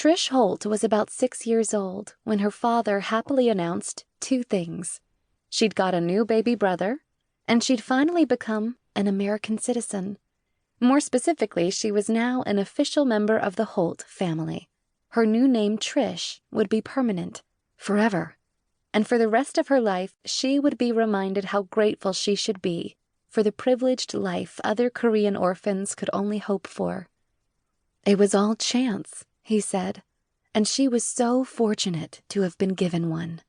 Trish Holt was about 6 years old when her father happily announced 2 things. She'd got a new baby brother, and she'd finally become an American citizen. More specifically, she was now an official member of the Holt family. Her new name, Trish, would be permanent, forever. And for the rest of her life, she would be reminded how grateful she should be for the privileged life other Korean orphans could only hope for. It was all chance, he said, and she was so fortunate to have been given one.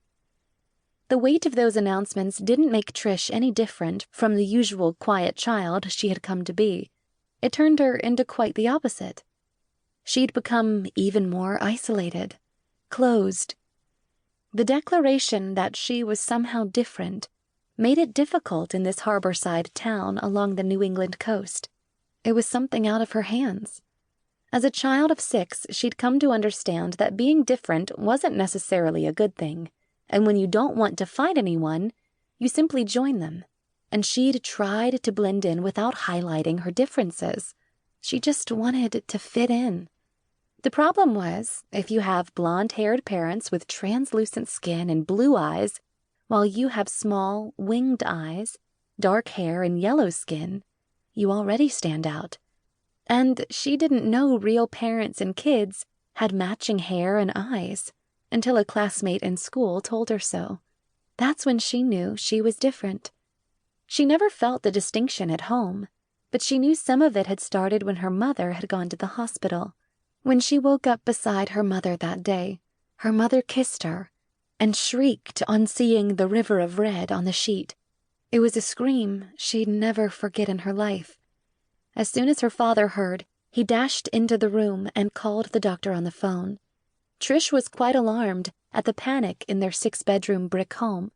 The weight of those announcements didn't make Trish any different from the usual quiet child she had come to be. It turned her into quite the opposite. She'd become even more isolated, closed. The declaration that she was somehow different made it difficult in this harborside town along the New England coast. It was something out of her hands. As a child of 6, she'd come to understand that being different wasn't necessarily a good thing, and when you don't want to fight anyone, you simply join them. And she'd tried to blend in without highlighting her differences. She just wanted to fit in. The problem was, if you have blonde-haired parents with translucent skin and blue eyes, while you have small, winged eyes, dark hair, and yellow skin, you already stand out. And she didn't know real parents and kids had matching hair and eyes until a classmate in school told her so. That's when she knew she was different. She never felt the distinction at home, but she knew some of it had started when her mother had gone to the hospital. When she woke up beside her mother that day, her mother kissed her and shrieked on seeing the river of red on the sheet. It was a scream she'd never forget in her life. As soon as her father heard, he dashed into the room and called the doctor on the phone. Trish was quite alarmed at the panic in their 6-bedroom brick home.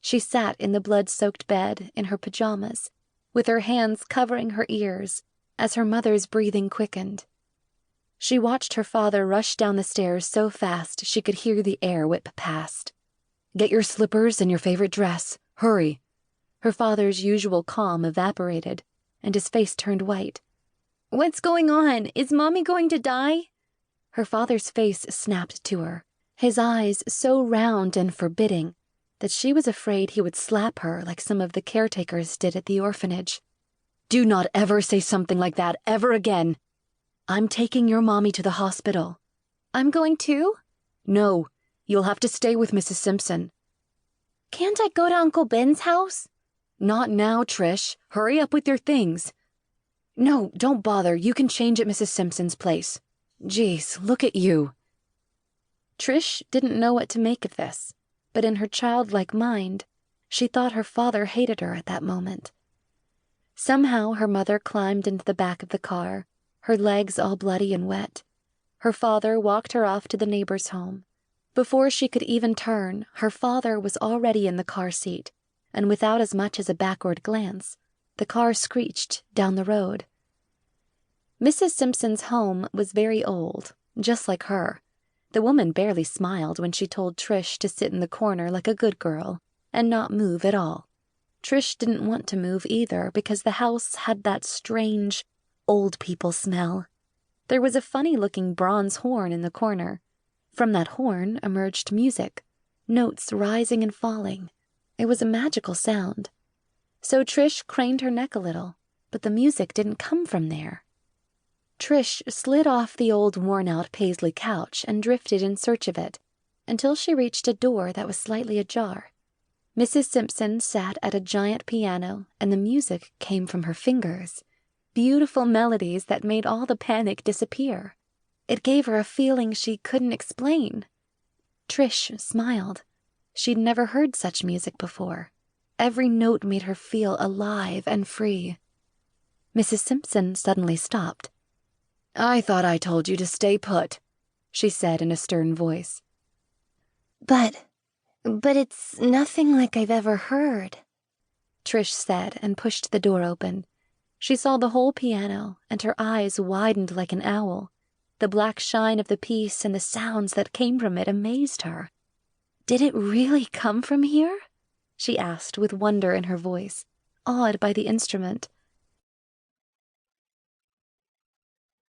She sat in the blood-soaked bed in her pajamas, with her hands covering her ears as her mother's breathing quickened. She watched her father rush down the stairs so fast she could hear the air whip past. "Get your slippers and your favorite dress. Hurry." Her father's usual calm evaporated, and his face turned white. "What's going on? Is Mommy going to die?" Her father's face snapped to her, his eyes so round and forbidding that she was afraid he would slap her like some of the caretakers did at the orphanage. "Do not ever say something like that ever again. I'm taking your mommy to the hospital." "I'm going too?" "No, you'll have to stay with Mrs. Simpson." "Can't I go to Uncle Ben's house?" "Not now, Trish. Hurry up with your things." "No, don't bother. You can change at Mrs. Simpson's place." "Geez, look at you." Trish didn't know what to make of this, but in her childlike mind, she thought her father hated her at that moment. Somehow her mother climbed into the back of the car, her legs all bloody and wet. Her father walked her off to the neighbor's home. Before she could even turn, her father was already in the car seat, and without as much as a backward glance, the car screeched down the road. Mrs. Simpson's home was very old, just like her. The woman barely smiled when she told Trish to sit in the corner like a good girl and not move at all. Trish didn't want to move either because the house had that strange, old people smell. There was a funny-looking bronze horn in the corner. From that horn emerged music, notes rising and falling. It was a magical sound. So Trish craned her neck a little, but the music didn't come from there. Trish slid off the old worn-out paisley couch and drifted in search of it, until she reached a door that was slightly ajar. Mrs. Simpson sat at a giant piano, and the music came from her fingers. Beautiful melodies that made all the panic disappear. It gave her a feeling she couldn't explain. Trish smiled. She'd never heard such music before. Every note made her feel alive and free. Mrs. Simpson suddenly stopped. "I thought I told you to stay put," she said in a stern voice. But it's nothing like I've ever heard," Trish said and pushed the door open. She saw the whole piano, and her eyes widened like an owl. The black shine of the piece and the sounds that came from it amazed her. "Did it really come from here?" she asked with wonder in her voice, awed by the instrument.